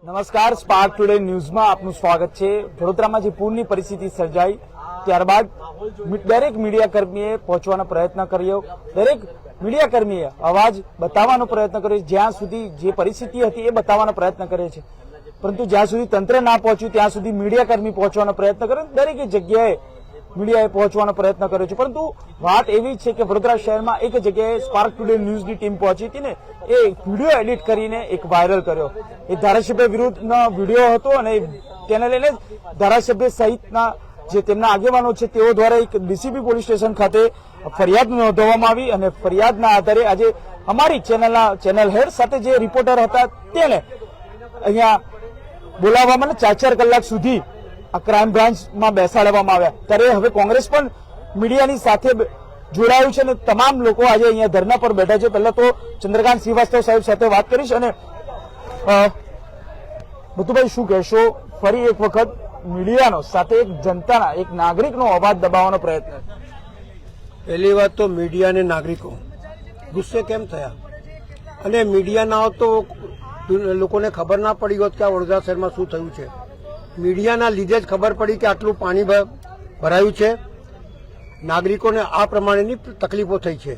નમસ્કાર, spark today ન્યૂઝમાં આપનું સ્વાગત છે। વડોદરામાં જે પૂરની પરિસ્થિતિ સર્જાઈ ત્યારબાદ દરેક મીડિયાકર્મીએ પહોંચવાનો પ્રયત્ન કર્યો, દરેક મીડિયાકર્મીએ અવાજ બતાવવાનો પ્રયત્ન કર્યો, જ્યાં સુધી જે પરિસ્થિતિ હતી એ બતાવવાનો પ્રયત્ન કરે છે, પરંતુ જ્યાં સુધી તંત્ર ના પહોંચ્યું ત્યાં સુધી મીડિયાકર્મી પહોંચવાનો પ્રયત્ન કર્યો, દરેક જગ્યાએ મીડિયાએ પહોંચવાનો પ્રયત્ન કર્યો છે। પરંતુ વાત એવી છે કે વડોદરા શહેરમાં એક જગ્યાએ સ્પાર્ક ટુડે ન્યૂઝની ટીમ પહોંચી હતી ને એ વિડીયો એડિટ કરીને એક વાયરલ કર્યો। એ ધારાસભ્ય વિરુદ્ધનો વિડીયો હતો અને તેને લઈને ધારાસભ્ય સહિતના જે તેમના આગેવાનો છે તેઓ દ્વારા એક ડીસીપી પોલીસ સ્ટેશન ખાતે ફરિયાદ નોંધવામાં આવી અને ફરિયાદના આધારે આજે અમારી ચેનલ હેડ સાથે જે રિપોર્ટર હતા તેને અહીંયા બોલાવવામાં 4 કલાક સુધી આ ક્રાઇમ બ્રાન્ચમાં બેસાડવામાં આવ્યા। ત્યારે હવે કોંગ્રેસ પણ મીડિયાની સાથે જોડાયું છે અને તમામ લોકો આજે અહીંયા ધરના પર બેઠા છે। પહેલા તો ચંદ્રકાંત શ્રીવાસ્તવ સાહેબ સાથે વાત કરીશ અને બતુભાઈ શું કહેશો? ફરી એક વખત મીડિયાનો સાથે એક જનતાના એક નાગરિકનો અવાજ દબાવવાનો પ્રયત્ન। પહેલી વાત તો મીડિયા અને નાગરિકો ગુસ્સે કેમ થયા અને મીડિયા ના હોત તો લોકોને ખબર ના પડી હોત કે આ વડોદરા શહેરમાં શું થયું છે। મીડિયાના લીધે જ ખબર પડી કે આટલું પાણી ભરાયું છે। નાગરિકોને આ પ્રમાણેની તકલીફો થઈ છે।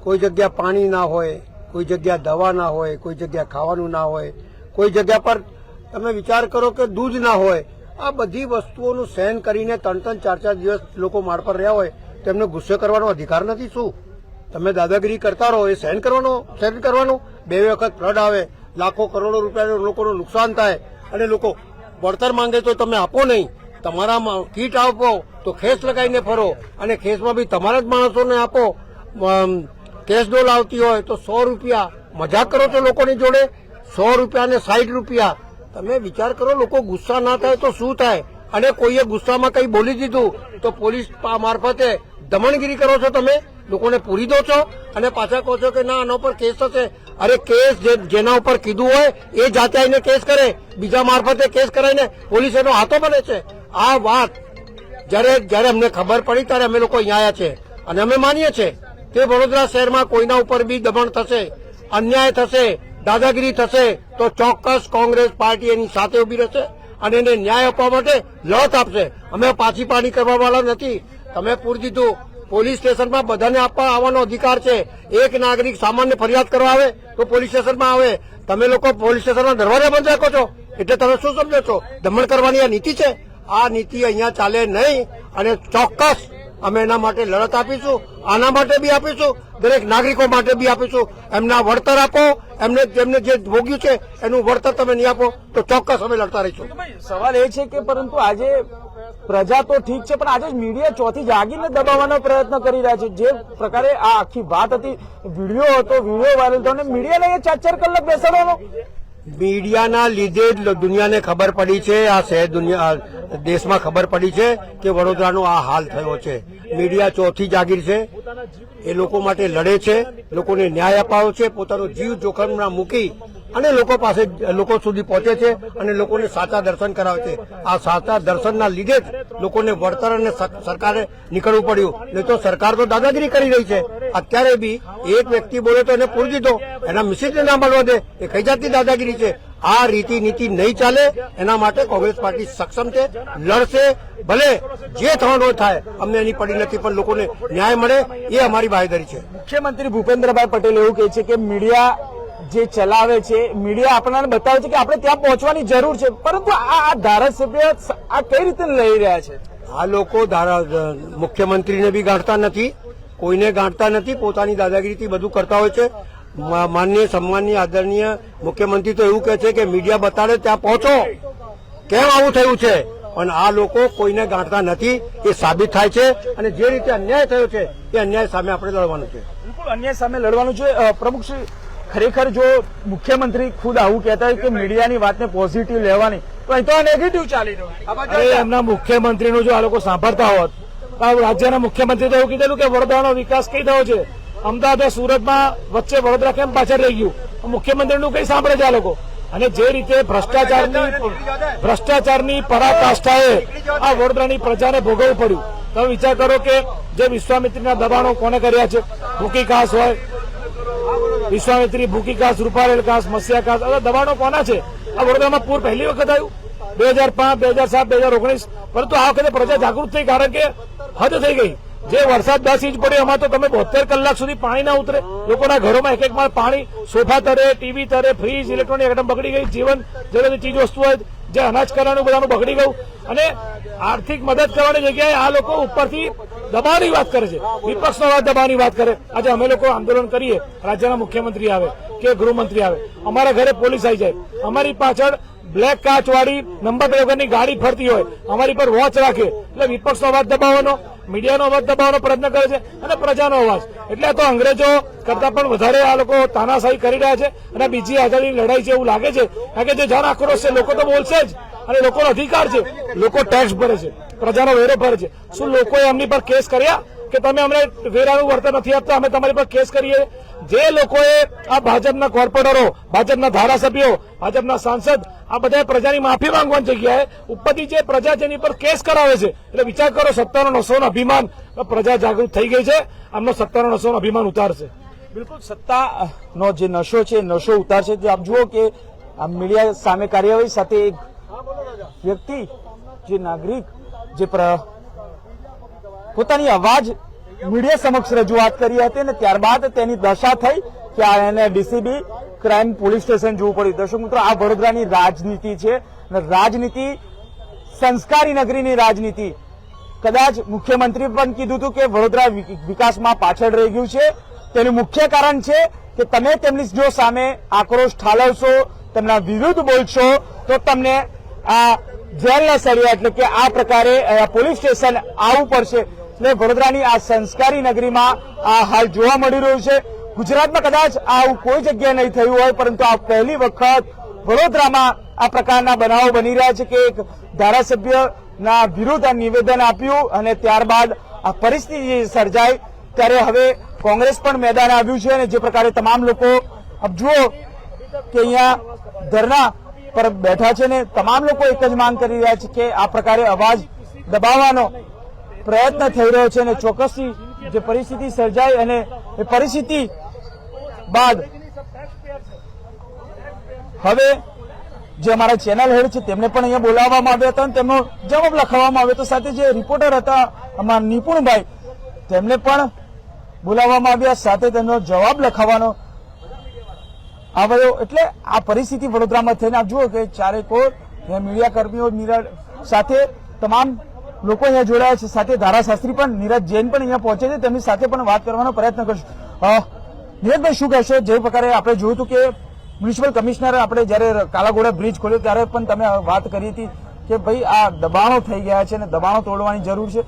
કોઈ જગ્યા પાણી ના હોય, કોઈ જગ્યા દવા ના હોય, કોઈ જગ્યા ખાવાનું ના હોય, કોઈ જગ્યા પર તમે વિચાર કરો કે દૂધ ના હોય। આ બધી વસ્તુઓનું સહન કરીને 3-3, 4-4 દિવસ લોકો માળ પર રહ્યા હોય તેમને ગુસ્સે કરવાનો અધિકાર નથી શું? તમે દાદાગીરી કરતા રહો, એ સહન કરવાનું। 2 વખત ફ્લડ આવે, લાખો કરોડો રૂપિયાનું લોકોનું નુકસાન થાય અને લોકો વળતર માંગે તો તમે આપો નહીં, તમારા કીટ આપો તો ખેસ લગાવીને ફરો અને ખેસમાં બી તમારા જ માણસોને આપો। કેશ ડોલ આવતી હોય તો 100 રૂપિયા મજાક કરો છો લોકોની જોડે, 100 રૂપિયા ને 60 રૂપિયા। તમે વિચાર કરો, લોકો ગુસ્સા ના થાય તો શું થાય? અને કોઈએ ગુસ્સામાં કંઈ બોલી દીધું તો પોલીસ મારફતે દમણગીરી કરો છો, તમે લોકોને પૂરી દો છો અને પાછા કહો છો કે ના આના ઉપર કેસ થશે। અરે કેસ જેના ઉપર કીધું હોય એ જાતે આવીને કેસ કરે, બીજા મારફતે કેસ કરાવીને પોલીસ એનો હાથો બને છે। આ વાત જયારે અમને ખબર પડી ત્યારે અમે લોકો અહીંયા આવ્યા છે અને અમે માનીએ છીએ કે વડોદરા શહેરમાં કોઈના ઉપર બી દમણ થશે, અન્યાય થશે, દાદાગીરી થશે તો ચોક્કસ કોંગ્રેસ પાર્ટી એની સાથે ઉભી રહેશે અને એને ન્યાય આપવા માટે લડત આપશે। અમે પાછી પાણી કરવા વાળા નથી। તમે પૂરી દીધું, પોલીસ સ્ટેશનમાં બધાને આવવાનો અધિકાર છે। એક નાગરિક સામાન્ય ફરિયાદ કરવા આવે તો પોલીસ સ્ટેશનમાં આવે, તમે લોકો પોલીસ સ્ટેશનના દરવાજા બંધ રાખો છો એટલે તમે શું સમજો છો? દમણ કરવાની આ નીતિ છે? આ નીતિ અહીંયા ચાલે નહીં અને ચોક્કસ અમે એના માટે લડત આપીશું, આના માટે બી આપીશું, દરેક નાગરિકો માટે બી આપીશું। એમના વળતર આપો, જેમને જે ભોગ્યું છે એનું વળતર તમે નહીં આપો તો ચોક્કસ અમે લડતા રહીશું। સવાલ એ છે કે પરંતુ આજે પ્રજા તો ઠીક છે પણ આજે મીડિયા ચોથી જાગીને દબાવવાનો પ્રયત્ન કરી રહ્યા છે। જે પ્રકારે આ આખી વાત હતી, વિડીયો હતો, વિડીયો વાયરલ થયો અને મીડિયાને 4-4 કલાક બેસાડવાનો। મીડિયાના લીધે જ દુનિયાને ખબર પડી છે, આ શહેર દેશમાં ખબર પડી છે કે વડોદરાનો આ હાલ થયો છે। મીડિયા ચોથી જાગીર છે, એ લોકો માટે લડે છે, લોકોને ન્યાય અપાવ્યો છે, પોતાનો જીવ જોખમમાં મૂકી અને લોકો સુધી પહોંચે છે અને લોકોને સાચા દર્શન કરાવે છે। આ સાચા દર્શનના લીધે જ લોકોને વળતર અને સરકારે નીકળવું પડ્યું, નહીં તો સરકાર તો દાદાગીરી કરી રહી છે। અત્યારે બી એક વ્યક્તિ બોલે તો એને પૂરી દીધો, એના મિસિસને ના મળવા દે, એ કઈ જાતની દાદાગીરી છે? આ રીતિ નીતિ નહીં ચાલે, એના માટે કોંગ્રેસ પાર્ટી સક્ષમ છે, લડશે, ભલે જે થવાનું થાય, અમને એની પડી નથી પણ લોકોને ન્યાય મળે એ અમારી બાંહેધરી છે। મુખ્યમંત્રી ભૂપેન્દ્રભાઈ પટેલ એવું કહે છે કે મીડિયા જે ચલાવે છે, મીડિયા આપણને બતાવે છે કે આપણે ત્યાં પહોંચવાની જરૂર છે, પરંતુ આ ધારાસભ્ય આ કઈ રીતે લઈ રહ્યા છે? આ લોકો મુખ્યમંત્રીને બી ગાંઠતા નથી, કોઈને ગાંઠતા નથી, પોતાની દાદાગીરીથી બધું કરતા હોય છે। માનનીય સન્માનીય આદરણીય મુખ્યમંત્રી તો એવું કહે છે કે મીડિયા બતાડે ત્યાં પહોંચો, કેમ આવું થયું છે? પણ આ લોકો કોઈને ગાંઠતા નથી, એ સાબિત થાય છે અને જે રીતે અન્યાય થયો છે એ અન્યાય સામે આપણે લડવાનું છે। બિલકુલ અન્યાય સામે લડવાનું છે। પ્રમુખશ્રી, ખરેખર જો મુખ્યમંત્રી ખુદ આવું કહેતા હોય કે મીડિયાની વાતને પોઝિટિવ લેવાની તો અહીં તો નેગેટિવ ચાલી રહ્યું છે। એમના મુખ્યમંત્રીનું જો આ લોકો સાંભળતા હોત, રાજ્યના મુખ્યમંત્રી તો એવું કીધેલું કે વડોદરાનો વિકાસ કઈ થયો છે, અમદાવાદ સુરતમાં વચ્ચે વડોદરા કેમ પાછળ રહી ગયું? મુખ્યમંત્રીનું કઈ સાંભળે છે આ લોકો? અને જે રીતે ભ્રષ્ટાચારની પરાકાષ્ઠાએ આ વડોદરાની પ્રજાને ભોગવવું પડ્યું, તમે વિચાર કરો કે જે વિશ્વામિત્રીના દબાણો કોને કર્યા છે? ભૂકી ઘાસ હોય, વિશ્વામિત્રી, ભૂકીકાસ, રૂપારેલ કાસ, મત્સ્યાકાસ, આ દબાણો કોના છે? આ વડોદરામાં પૂર પહેલી વખત આવ્યું 2005, 2007, 2019, પરંતુ આ વખતે પ્રજા જાગૃત થઈ, કારણ કે હદ થઈ ગઈ. જે વરસાદ 10 ઇંચ પડ્યો એમાં તો તમે 72 કલાક સુધી પાણી ના ઉતરે. લોકોના ઘરોમાં એક માળ પાણી, સોફા તરે, ટીવી તરે, ફ્રીજ, ઇલેક્ટ્રોનિક આઇટમ બગડી ગઈ, જીવન જરૂરી ચીજ વસ્તુ હોય, જે અનાજ કરવાનું બધાનું બગડી ગયું. અને આર્થિક મદદ કરવાની જગ્યાએ આ લોકો ઉપરથી દબાણની વાત કરે છે, વિપક્ષનો વાત દબાણની વાત કરે. આજે અમે લોકો આંદોલન કરીએ, રાજ્યના મુખ્યમંત્રી આવે કે ગૃહમંત્રી આવે, અમારા ઘરે પોલીસ આવી જાય, અમારી પાછળ બ્લેક કાચવાળી નંબર પ્લેટ વગરની ગાડી ફરતી હોય, અમારી પર વોચ રાખે, એટલે વિપક્ષનો અવાજ દબાવવાનો, મીડિયાનો અવાજ દબાવવાનો પ્રયત્ન કરે છે, અને પ્રજાનો અવાજ. એટલે તો અંગ્રેજો કરતા પણ વધારે આ લોકો તાનાશાહી કરી રહ્યા છે, અને બીજી આઝાદીની લડાઈ છે એવું લાગે છે. કારણ કે જે જન આક્રોશ છે, લોકો તો બોલશે જ, અને લોકોનો અધિકાર છે, લોકો ટેક્સ ભરે છે, પ્રજાનો વેરો ભરે છે. શું લોકોએ એમની પર કેસ કર્યા કે તમે અમને વેરાનું વળતર નથી આપતા, અમે તમારી પર કેસ કરીએ? જે લોકોએ આ ભાજપના કોર્પોરેટરો, ભાજપના ધારાસભ્યો, ભાજપના સાંસદ, આ બધા પ્રજાની માફી માંગવાની જગ્યાએ ઉપરથી જે પ્રજા જેની પર કેસ કરાવે છે, એટલે વિચાર કરો, સત્તાનો નશોનો અભિમાન. પ્રજા જાગૃત થઈ ગઈ છે, આમનો સત્તાનો નશોનો અભિમાન ઉતારશે. બિલકુલ સત્તાનો જે નશો છે, નશો ઉતારશે. આપ જુઓ કે આ મીડિયા સામે કાર્યવાહી સાથે એક વ્યક્તિ, જે નાગરિક, જે પોતાની અવાજ મીડિયા સમક્ષ રજૂઆત કરી હતી, અને ત્યારબાદ તેની દશા થઈ કે એને ડીસીબી ક્રાઇમ પોલીસ સ્ટેશન જવું પડ્યું. દર્શક મિત્રો, આ વડોદરાની રાજનીતિ છે, અને રાજનીતિ સંસ્કારી નગરીની રાજનીતિ. કદાચ મુખ્યમંત્રી પણ કીધું હતું કે વડોદરા વિકાસમાં પાછળ રહી ગયું છે. તેનું મુખ્ય કારણ છે કે તમે તેમની જો સામે આક્રોશ ઠાલવશો, તેમના વિરુદ્ધ બોલશો, તો તમને આ જેલના સળિયા, એટલે કે આ પ્રકારે પોલીસ સ્ટેશન આવવું પડશે. એટલે વડોદરાની આ સંસ્કારી નગરીમાં આ હાલ જોવા મળી રહ્યું છે. ગુજરાતમાં કદાચ આવું કોઈ જગ્યાએ નહીં થયું હોય, પરંતુ આ પહેલી વખત વડોદરામાં આ પ્રકારના બનાવો બની રહ્યા છે કે એક ધારાસભ્યના વિરુદ્ધ આ નિવેદન આપ્યું, અને ત્યારબાદ આ પરિસ્થિતિ સર્જાઈ. ત્યારે હવે કોંગ્રેસ પણ મેદાન આવ્યું છે, અને જે પ્રકારે તમામ લોકો આપ જુઓ કે અહીંયા ધરના પર બેઠા છે, ને તમામ લોકો એક જ માંગ કરી રહ્યા છે કે આ પ્રકારે અવાજ દબાવવાનો પ્રયત્ન થઈ રહ્યો છે, અને ચોક્કસથી જે પરિસ્થિતિ સર્જાઈ, અને એ પરિસ્થિતિ બાદ હવે જે અમારા ચેનલ હેડ છે તેમને પણ અહીંયા બોલાવવામાં આવ્યા હતા, અને તેમનો જવાબ લખાવવામાં આવ્યો હતો. સાથે જે રિપોર્ટર હતા અમારા નિપુણભાઈ, તેમને પણ બોલાવવામાં આવ્યા, સાથે તેમનો જવાબ લખાવવાનો આવ્યો. એટલે આ પરિસ્થિતિ વડોદરામાં થઈને આપ જુઓ કે ચારેકોર મીડિયા કર્મીઓ સાથે તમામ લોકો અહીંયા જોડાયા છે. સાથે ધારાશાસ્ત્રી પણ નીરજ જૈન પણ અહીંયા પહોંચે છે, તેમની સાથે પણ વાત કરવાનો પ્રયત્ન કરશું. નીરજભાઈ, શું કહેશો? જે પ્રકારે આપણે જોયું હતું કે મ્યુનિસિપલ કમિશનર આપણે જયારે કાલાઘોડા બ્રિજ ખોલ્યો ત્યારે પણ તમે વાત કરી હતી કે ભાઈ આ દબાણો થઈ ગયા છે, અને દબાણો તોડવાની જરૂર છે.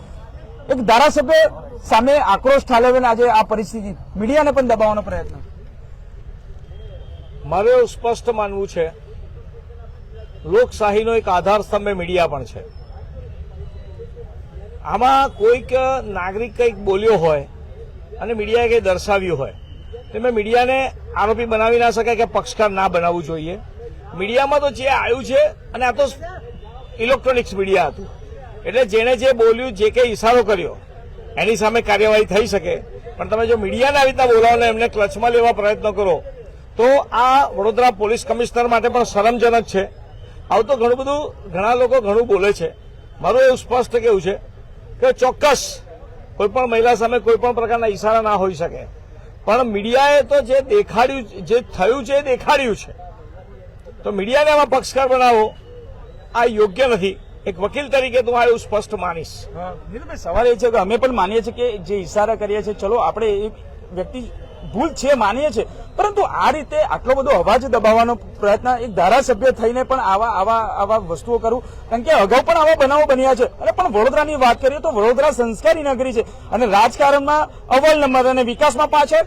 એક ધારાસભ્ય સામે આક્રોશ ઠાલવીને આજે આ પરિસ્થિતિ, મીડિયાને પણ દબાવવાનો પ્રયત્ન. મારે સ્પષ્ટ માનવું છે, લોકશાહીનો એક આધાર સ્તંભ મીડિયા પણ છે. આમાં કોઈક નાગરિક કંઈક બોલ્યો હોય અને મીડિયાએ કંઈ દર્શાવ્યું હોય, તમે મીડિયાને આરોપી બનાવી ના શકાય કે પક્ષકાર ના બનાવવું જોઈએ. મીડિયામાં તો જે આવ્યું છે, અને આ તો ઇલેક્ટ્રોનિક્સ મીડિયા હતું, એટલે જેણે જે બોલ્યું, જે કંઈ ઇશારો કર્યો, એની સામે કાર્યવાહી થઈ શકે. પણ તમે જો મીડિયાને આવી રીતના બોલાવો ને એમને ક્લચમાં લેવા પ્રયત્ન કરો, તો આ વડોદરા પોલીસ કમિશનર માટે પણ શરમજનક છે. આવું તો ઘણા લોકો ઘણું બોલે છે. મારું એવું સ્પષ્ટ કહેવું છે કે ચોક્કસ કોઈપણ મહિલા સામે કોઈપણ પ્રકારના ઇશારા ના હોઈ શકે, પણ મીડિયાએ તો જે દેખાડ્યું, જે થયું છે એ દેખાડ્યું છે. તો મીડિયાને આમાં પક્ષકાર બનાવો, આ યોગ્ય નથી. એક વકીલ તરીકે તો આ એવું સ્પષ્ટ માનીશ. સવાલ એ છે કે અમે પણ માનીએ છીએ કે જે ઇશારા કરીએ છીએ, ચલો આપણે એ વ્યક્તિ ભૂલ છે માનીએ છીએ, પરંતુ આ રીતે આટલો બધો અવાજ દબાવવાનો પ્રયત્ન એક ધારાસભ્ય થઈને પણ આવા વસ્તુઓ કરવું, કારણ કે અગાઉ પણ આવા બનાવો બન્યા છે. અને પણ વડોદરાની વાત કરીએ તો વડોદરા સંસ્કારી નગરી છે, અને રાજકારણમાં અવ્વલ નંબર, અને વિકાસમાં પાછળ.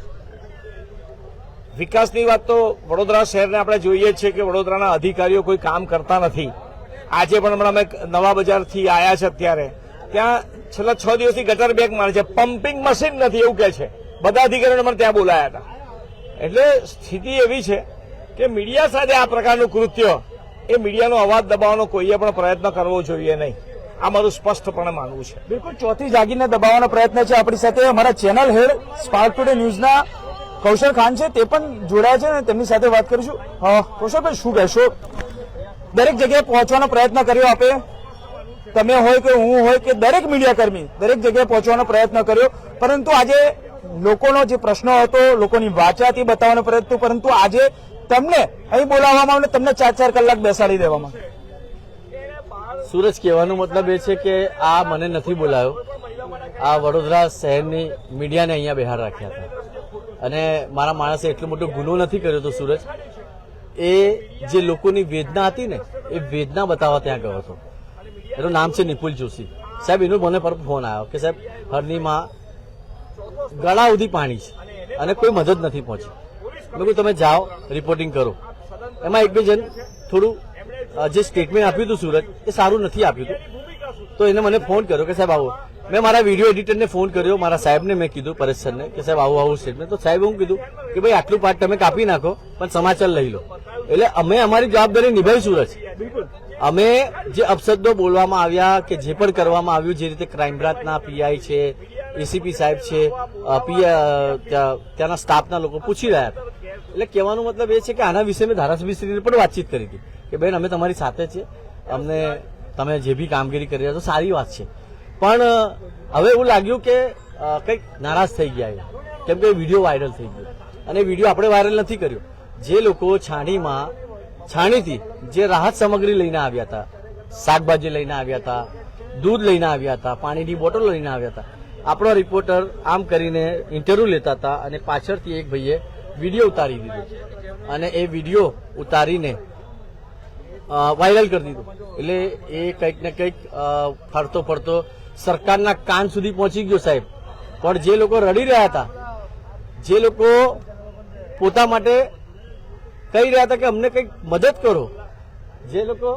વિકાસની વાત તો વડોદરા શહેરને આપણે જોઈએ છીએ કે વડોદરાના અધિકારીઓ કોઈ કામ કરતા નથી. આજે પણ હમણાં અમે નવા બજારથી આવ્યા છે, અત્યારે ત્યાં છેલ્લા 6 દિવસથી ગટર બેગ મારે છે, પમ્પિંગ મશીન નથી એવું કહે છે. બધા અધિકારીઓને મને ત્યાં બોલાયા હતા. એટલે સ્થિતિ એવી છે કે મીડિયા સાથે આ પ્રકારનું કૃત્ય, એ મીડિયાનો અવાજ દબાવવાનો કોઈએ પણ પ્રયત્ન કરવો જોઈએ નહીં. આ મારું સ્પષ્ટપણે માનવું છે. બિલકુલ ચોથી જાગીને દબાવવાનો પ્રયત્ન છે. આપણી સાથે અમારા ચેનલ હેડ સ્પાર્ક ટુડે ન્યૂઝના કૌશલ ખાન છે તે પણ જોડાયા છે અને તેમની સાથે વાત કરીશું. કૌશલભાઈ, શું કહેશો? દરેક જગ્યાએ પહોંચવાનો પ્રયત્ન કર્યો આપે, તમે હોય કે હું હોય કે દરેક મીડિયા કર્મી દરેક જગ્યાએ પહોંચવાનો પ્રયત્ન કર્યો, પરંતુ આજે લોકોનો જે પ્રશ્ન હતો, લોકોની વાચાથી બતાવવાનો પ્રયત્ન, પરંતુ આજે તમને અહીં બોલાવવામાં આવે, તમને 4-4 કલાક બેસાડી દેવામાં. સૂરજ, કહેવાનો મતલબ એ છે કે આ મને નથી બોલાયો, આ વડોદરા શહેરની મીડિયાને અહીંયા બહાર રાખ્યા હતા અને મારા માણસે એટલો મોટો ગુનો નથી કર્યો હતો. સૂરજ, એ જે લોકોની વેદના હતી ને એ વેદના બતાવવા ત્યાં ગયો હતો. એનું નામ છે નિપુલ જોશી સાહેબ. એનો મને પર ફોન આવ્યો કે સાહેબ હરણીમાં ગળા સુધી પાણી છે અને કોઈ મદદ નથી પહોંચી. મેં કહ્યું તમે જાઓ રિપોર્ટિંગ કરો. એમાં એક બે જણ થોડું જે સ્ટેટમેન્ટ આપ્યું હતું સૂરજ એ સારું નથી આપ્યું હતું, તો એને મને ફોન કર્યો કે સાહેબ આવો. મેં મારા વિડીયો એડિટરને ફોન કર્યો, મારા સાહેબને મેં કીધું, પરેશ સરને, કે સાહેબ આવું સ્ટેટમેન્ટ. તો સાહેબ હું કીધું કે ભાઈ આટલું પાર્ટ તમે કાપી નાખો પણ સમાચાર લઈ લો. એટલે અમે અમારી જવાબદારી નિભાવી. સૂરજ, અમે જે અપશબ્દો બોલવામાં આવ્યા કે જે પણ કરવામાં આવ્યું, જે રીતે ક્રાઇમ બ્રાન્ચના પીઆઈ છે, એસીપી સાહેબ છે, ત્યાંના સ્ટાફના લોકો પૂછી રહ્યા હતા. એટલે કહેવાનો મતલબ એ છે કે આના વિશે મેં ધારાસભ્યશ્રીને પણ વાતચીત કરી હતી કે બેન અમે તમારી સાથે છે, અમને તમે જે બી કામગીરી કરી રહ્યા છો સારી વાત છે, પણ હવે એવું લાગ્યું કે કંઈક નારાજ થઈ ગયા, કેમ કે વિડીયો વાયરલ થઈ ગયો. અને વિડીયો આપણે વાયરલ નથી કર્યો. જે લોકો છાણીથી જે રાહત સામગ્રી લઈને આવ્યા હતા, શાકભાજી લઈને આવ્યા હતા, દૂધ લઈને આવ્યા હતા, પાણીની બોટલ લઈને આવ્યા હતા, આપણો રિપોર્ટર આમ કરીને ઇન્ટરવ્યુ લેતા હતા અને પાછળથી એક ભાઈએ વિડીયો ઉતારી દીધો અને એ વિડીયો ઉતારીને વાયરલ કરી દીધો. એટલે એ કંઈક ને કંઈક ફરતો ફરતો સરકારના કાન સુધી પહોંચી ગયો સાહેબ. પણ જે લોકો રડી રહ્યા હતા, જે લોકો પોતા માટે કહી રહ્યા હતા કે અમને કંઈક મદદ કરો, જે લોકો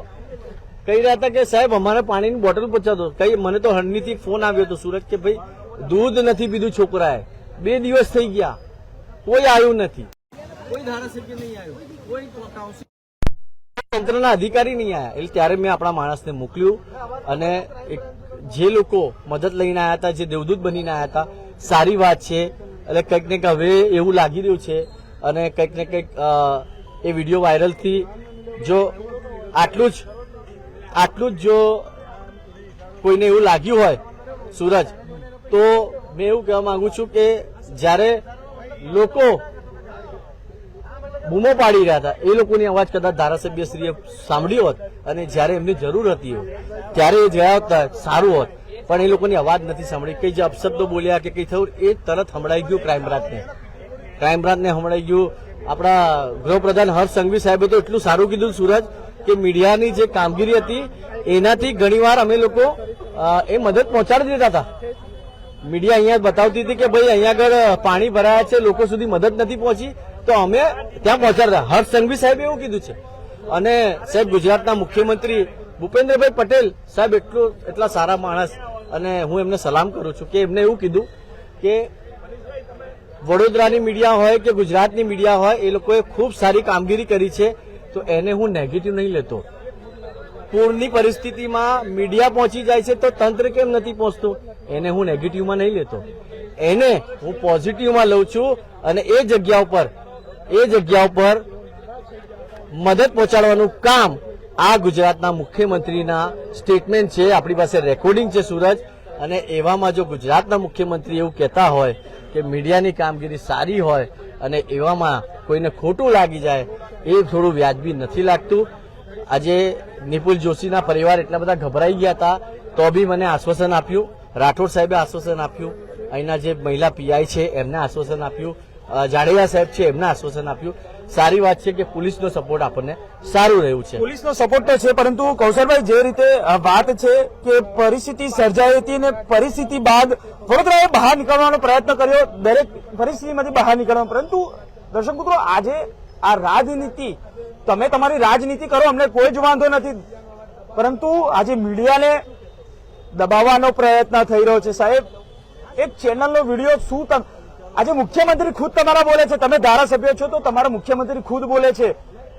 કહી રહ્યા હતા કે સાહેબ અમારે પાણીની બોટલ પહોંચાડો, કઈ મને તો હરણીથી ફોન આવ્યો હતો સુરત કે ભાઈ દૂધ નથી પીધું છોકરાએ, 2 દિવસ થઈ ગયા, કોઈ આવ્યું નથી, કોઈ ધારાસભ્ય નહીં આવ્યો, કોઈ તંત્રના અધિકારી નહીં આવ્યા. એટલે ત્યારે મેં આપણા માણસને મોકલ્યું અને જે લોકો મદદ લઈને આવ્યા હતા, જે દેવદૂત બનીને આવ્યા હતા, સારી વાત છે. એટલે કંઈક ને કંઈક હવે એવું લાગી રહ્યું છે અને કંઈક ને કંઈક એ વિડીયો વાયરલથી જો આટલું જ જો કોઈને એવું લાગ્યું હોય સૂરજ, તો મેં એવું કહેવા માંગુ છું કે જ્યારે લોકો બૂમો પાડી રહ્યા હતા એ લોકોની અવાજ કદાચ ધારાસભ્યશ્રીએ સાંભળી હોત અને જ્યારે એમની જરૂર હતી ત્યારે એ ગયા હતા સારું હોત, પણ એ લોકોની અવાજ નથી સાંભળી. કઈ જે અપશબ્દો બોલ્યા કે કઈ થયું એ તરત સંભળાઈ ગયું ક્રાઇમ બ્રાન્ચને સંભળાઈ ગયું. આપણા ગૃહપ્રધાન હર્ષ સંઘવી સાહેબે તો એટલું સારું કીધું સૂરજ કે મીડિયાની જે કામગીરી હતી એનાથી ઘણીવાર અમે લોકો એ મદદ પહોંચાડી દેતા હતા. મીડિયા અહીંયા બતાવતી હતી કે ભાઈ અહીંયા આગળ પાણી ભરાયા છે, લોકો સુધી મદદ નથી પહોંચી, તો અમે ત્યાં પહોંચાડતા. હર્ષ સંઘવી સાહેબે એવું કીધું છે. અને સાહેબ ગુજરાતના મુખ્યમંત્રી ભૂપેન્દ્રભાઈ પટેલ સાહેબ એટલા સારા માણસ, અને હું એમને સલામ કરું છું કે એમને એવું કીધું કે વડોદરાની મીડિયા હોય કે ગુજરાતની મીડિયા હોય એ લોકોએ ખૂબ સારી કામગીરી કરી છે, તો એને હું નેગેટિવ નહીં લેતો. પૂરની પરિસ્થિતિમાં મીડિયા પહોંચી જાય છે તો તંત્ર કેમ નથી પહોંચતું, એને હું નેગેટિવમાં નહીં લેતો, એને હું પોઝિટિવમાં લઉં છું. અને એ જગ્યા ઉપર મદદ પહોંચાડવાનું કામ આ ગુજરાતના મુખ્યમંત્રીના સ્ટેટમેન્ટ છે, આપણી પાસે રેકોર્ડિંગ છે સૂરજ. અને એવામાં જો ગુજરાતના મુખ્યમંત્રી એવું કહેતા હોય કે મીડિયાની કામગીરી સારી હોય અને એવામાં કોઈને ખોટું લાગી જાય, એ થોડું વ્યાજબી નથી લાગતું. આજે નિપુલ જોશીના પરિવાર એટલા બધા ગભરાઈ ગયા હતા તો બી મને આશ્વાસન આપ્યું, રાઠોડ સાહેબે આશ્વાસન આપ્યું, અહીંના જે મહિલા પીઆઈ છે એમને આશ્વાસન આપ્યું, જાડેજા સાહેબ છે એમને આશ્વાસન આપ્યું. સારી વાત છે કે પોલીસનો સપોર્ટ આપણને સારું રહ્યું છે. પોલીસનો સપોર્ટ તો છે, પરંતુ કૌશલભાઈ જે રીતે વાત છે કે પરિસ્થિતિ સર્જાઈ હતી અને પરિસ્થિતિ બાદ વડોદરાએ બહાર નીકળવાનો પ્રયત્ન કર્યો, દરેક પરિસ્થિતિમાંથી બહાર નીકળવાનો. પરંતુ દર્શક મિત્રો, આજે આ રાજનીતિ, તમે તમારી રાજનીતિ કરો, અમને કોઈ જ વાંધો નથી, પરંતુ આજે મીડિયાને દબાવવાનો પ્રયત્ન થઈ રહ્યો છે. સાહેબ, એક ચેનલનો વિડીયો શું આજે મુખ્યમંત્રી ખુદ તમારા બોલે છે, તમે ધારાસભ્ય છો તો તમારા મુખ્યમંત્રી ખુદ બોલે છે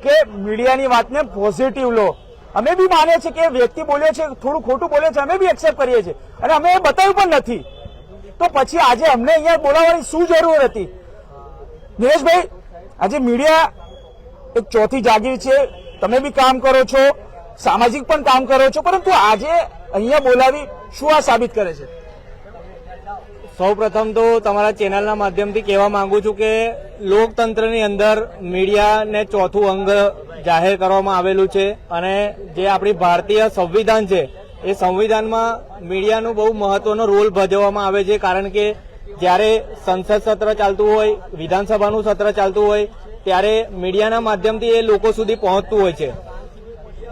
કે મીડિયાની વાતને પોઝિટિવ લો. અમે બી માનીએ છીએ કે વ્યક્તિ બોલ્યો છે, થોડું ખોટું બોલે છે, અમે બી એક્સેપ્ટ કરીએ છીએ અને અમે એ બતાવ્યું પણ નથી, તો પછી આજે અમને અહીંયા બોલાવવાની શું જરૂર હતી? નિલેશભાઈ, આજે મીડિયા એક ચોથી જાગીર છે, તમે બી કામ કરો છો, સામાજિક પણ કામ કરો છો, પરંતુ આજે અહીંયા બોલાવી શું આ સાબિત કરે છે? સૌ પ્રથમ તો તમારા ચેનલના માધ્યમથી કહેવા માંગુ છું કે લોકતંત્રની અંદર મીડિયાને ચોથું અંગ જાહેર કરવામાં આવેલું છે અને જે આપણી ભારતીય સંવિધાન છે એ સંવિધાનમાં મીડિયાનું બહુ મહત્વનો રોલ ભજવવામાં આવે છે. કારણ કે જ્યારે સંસદ સત્ર ચાલતું હોય, વિધાનસભાનું સત્ર ચાલતું હોય ત્યારે મીડિયાના માધ્યમથી એ લોકો સુધી પહોંચતું હોય છે.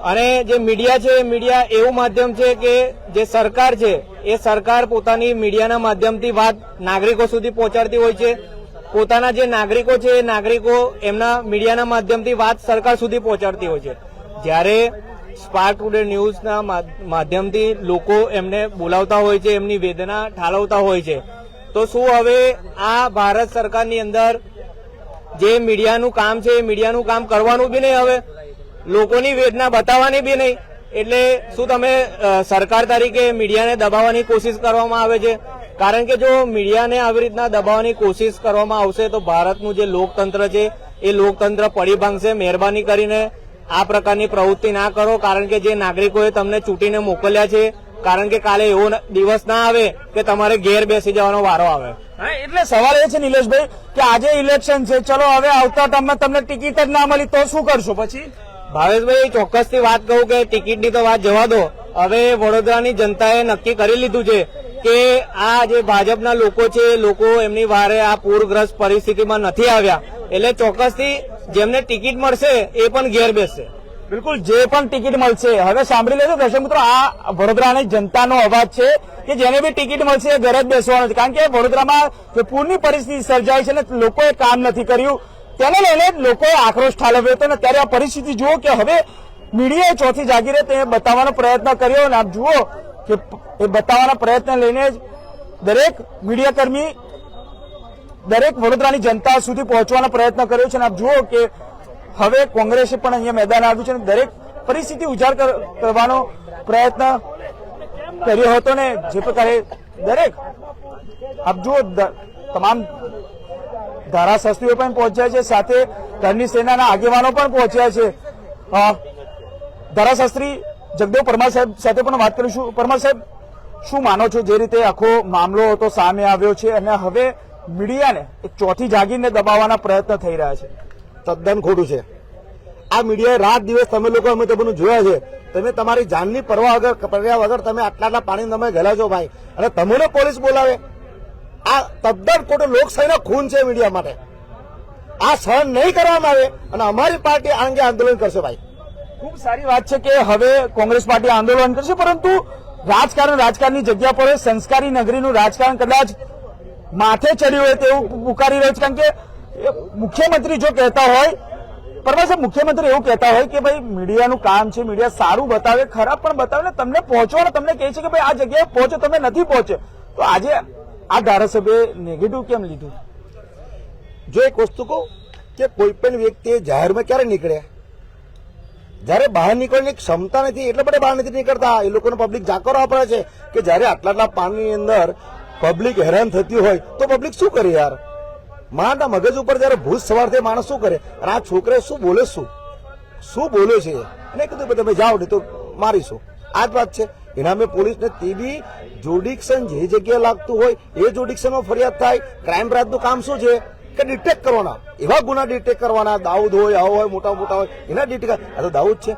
અને જે મીડિયા છે, મીડિયા એવું માધ્યમ છે કે જે સરકાર છે એ સરકાર પોતાની મીડિયાના માધ્યમથી વાત નાગરિકો સુધી પહોંચાડતી હોય છે. પોતાના જે નાગરિકો છે એ નાગરિકો એમના મીડિયાના માધ્યમથી વાત સરકાર સુધી પહોંચાડતી હોય છે. જ્યારે સ્પાર્ક ટુડે ન્યૂઝના માધ્યમથી લોકો એમને બોલાવતા હોય છે, એમની વેદના ઠાલવતા હોય છે, તો શું હવે આ ભારત સરકારની અંદર જે મીડિયાનું કામ છે એ મીડિયાનું કામ કરવાનું બી નહીં, હવે લોકોની વેદના બતાવવાની બી નહીં? એટલે શું તમે સરકાર તરીકે મીડિયાને દબાવવાની કોશિશ કરવામાં આવે છે? કારણ કે જો મીડિયાને આવી રીતના દબાવવાની કોશિશ કરવામાં આવશે તો ભારતનું જે લોકતંત્ર છે એ લોકતંત્ર પડી ભાંગશે. મહેરબાની કરીને આ પ્રકારની પ્રવૃત્તિ ના કરો, કારણ કે જે નાગરિકોએ તમને ચૂંટીને મોકલ્યા છે, કારણ કે કાલે એવો દિવસ ના આવે કે તમારે ઘેર બેસી જવાનો વારો આવે. હા, એટલે સવાલ એ છે નિલેશભાઈ કે આજે ઇલેક્શન છે, ચલો હવે આવતા ટર્મમાં તમને ટિકિટ જ ના મળી તો શું કરશો પછી? ભાવેશભાઈ, ચોક્કસથી વાત કહું કે ટિકિટની તો વાત જવા દો. હવે વડોદરાની જનતાએ નક્કી કરી લીધું છે કે આ જે ભાજપના લોકો છે, લોકો એમની વારે આ પૂરગ્રસ્ત પરિસ્થિતિમાં નથી આવ્યા, એટલે ચોક્કસથી જેમને ટિકિટ મળશે એ પણ ઘેર બેસશે. બિલકુલ, જે પણ ટિકિટ મળશે. હવે સાંભળી લેજો દર્શક મિત્રો, આ વડોદરાની જનતાનો અવાજ છે કે જેને બી ટિકિટ મળશે એ ઘરે જ બેસવાનો છે. કારણ કે વડોદરામાં જે પૂરની પરિસ્થિતિ સર્જાઈ છે ને લોકોએ કામ નથી કર્યું, તેને લઈને લોકોએ આક્રોશ ઠાલવ્યો હતો. ને ત્યારે આ પરિસ્થિતિ જુઓ કે હવે મીડિયાએ ચોથી જાગીરે તે બતાવવાનો પ્રયત્ન કર્યો અને આપ જુઓ કે એ બતાવવાના પ્રયત્ન લઈને જ દરેક મીડિયાકર્મી દરેક વડોદરાની જનતા સુધી પહોંચવાનો પ્રયત્ન કર્યો છે. અને આપ જુઓ કે હવે કોંગ્રેસે પણ અહીંયા મેદાન આવ્યું છે અને દરેક પરિસ્થિતિ ઉજાગર કરવાનો પ્રયત્ન કર્યો હતો. ને જે પ્રકારે દરેક આપ જુઓ તમામ ધારાશાસ્ત્રીઓ પણ પહોંચ્યા છે, સાથે ધરની સેનાના આગેવાનો પણ પહોંચ્યા છે. ધારાશાસ્ત્રી જગદેવ પરમાર સાહેબ સાથે પણ વાત કરીશું. પરમાર સાહેબ, શું માનો છો જે રીતે આખો મામલો હતો સામે આવ્યો છે અને હવે મીડિયાને એક ચોથી જાગીરને દબાવવાના પ્રયત્ન થઈ રહ્યા છે? તદ્દન ખોટું છે. આ મીડિયાએ રાત દિવસ તમે લોકો અમે તમને જોયા છે, તમે તમારી જાનની પરવા વગર તમે આટલા પાણી તમે ગયેલા છો ભાઈ, અને તમને પોલીસ બોલાવે? આ તદ્દન ખોટું લોકશાહીનો ખૂન છે મીડિયા માટે. આ સહન નહીં કરવામાં આવે અને અમારી પાર્ટી આ અંગે આંદોલન કરશે ભાઈ. ખૂબ સારી વાત છે કે હવે કોંગ્રેસ પાર્ટી આંદોલન કરશે, પરંતુ રાજકારણની જગ્યા પર સંસ્કારી નગરીનું રાજકારણ કદાચ માથે ચડ્યું હોય તેવું પુકારી રહ્યું છે. કારણ કે મુખ્યમંત્રી જો કહેતા હોય, પરમાર સાહેબ, મુખ્યમંત્રી એવું કહેતા હોય કે ભાઈ મીડિયાનું કામ છે, મીડિયા સારું બતાવે, ખરાબ પણ બતાવે ને તમને પહોંચો, ને તમને કહે છે કે ભાઈ આ જગ્યાએ પહોંચો, તમે નથી પહોંચે, તો આજે આ ધારાસભ્યએ નેગેટિવ કેમ લીધું? જો એક વસ્તુ કહું કે કોઈ પણ વ્યક્તિ જાહેરમાં ક્યારે નીકળે, જયારે બહાર નીકળવાની ક્ષમતા નથી એટલે બધા બહાર નથી નીકળતા. એ લોકોને પબ્લિક જાકરો પડે છે કે જયારે આટલા પાણીની અંદર પબ્લિક હેરાન થતી હોય તો પબ્લિક શું કરે યાર? માણસના મગજ ઉપર જયારે ભૂત સવાર થાય માણસ શું કરે? અને આ છોકરે શું બોલે છે અને કીધું તમે જાઓ ને તો મારીશું. આ જ વાત છે. એના મેં પોલીસને તે બી જોડિક્શન જે જગ્યાએ લાગતું હોય એ જોડિક્શનમાં ફરિયાદ થાય. ક્રાઇમ બ્રાન્ચનું કામ શું છે કે ડિટેક્ટ કરવાના, એવા ગુના ડિટેક્ટ કરવાના. દાઉદ હોય, આવો હોય, મોટા હોય, એના ડિટેક્ટ. આ તો દાઉદ છે.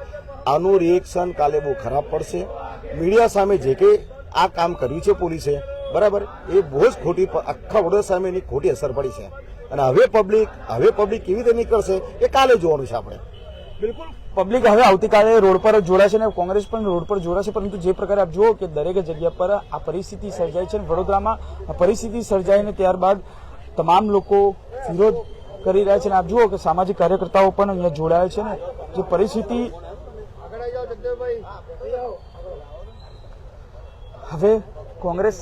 આનું રિએક્શન કાલે બહુ ખરાબ પડશે. મીડિયા સામે જે કંઈ આ કામ કર્યું છે પોલીસે, બરાબર, એ બહુ જ ખોટી, આખા વડોદરા સામે એની ખોટી અસર પડી છે. અને હવે પબ્લિક કેવી રીતે નીકળશે એ કાલે જોવાનું છે આપણે. બિલકુલ, પબ્લિક હવે આવતીકાલે રોડ પર જોડાશે અને કોંગ્રેસ પણ રોડ પર જોડાશે. પરંતુ જે પ્રકારે આપ જુઓ કે દરેક જગ્યા પર આ પરિસ્થિતિ સર્જાઈ છે, વડોદરામાં આ પરિસ્થિતિ સર્જાઈને ત્યારબાદ તમામ લોકો વિરોધ કરી રહ્યા છે. અને આપ જુઓ કે સામાજિક કાર્યકર્તાઓ પણ અહીંયા જોડાયા છે. ને જે પરિસ્થિતિ હવે કોંગ્રેસ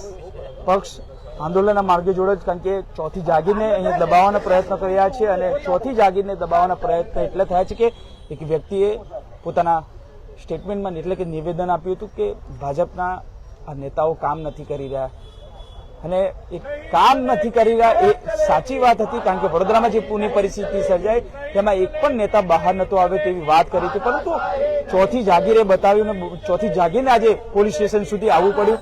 પક્ષ આંદોલનના માર્ગે જોડે, કારણ કે ચોથી જાગીરને અહીંયા દબાવવાના પ્રયત્ન કર્યા છે. અને ચોથી જાગીરને દબાવવાના પ્રયત્ન એટલે થયા છે કે એક વ્યક્તિએ પોતાના સ્ટેટમેન્ટમાં એટલે કે નિવેદન આપ્યું હતું કે ભાજપના આ નેતાઓ કામ નથી કરી રહ્યા અને એ કામ નથી કરી રહ્યા એ સાચી વાત હતી, કારણ કે વડોદરામાં જે પૂરની પરિસ્થિતિ સર્જાઈ તેમાં એક પણ નેતા બહાર નતો આવે તેવી વાત કરી હતી, પરંતુ ચોથી જાગીરે બતાવ્યું ને ચોથી જાગીરને આજે પોલીસ સ્ટેશન સુધી આવવું પડ્યું.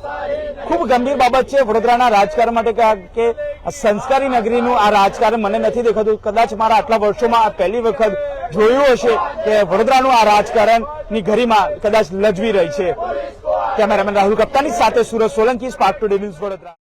ખૂબ ગંભીર બાબત છે વડોદરાના રાજકારણ માટે કે આ સંસ્કારી નગરીનું આ રાજકારણ મને નથી દેખાતું. કદાચ મારા આટલા વર્ષોમાં આ પહેલી વખત જોયું હશે કે વડોદરાનું આ રાજકારણની ગરિમા કદાચ લજવી રહી છે. કેમેરામેન રાહુલ કપ્તાની સાથે Suraj Solanki, spark today news, Vadodara.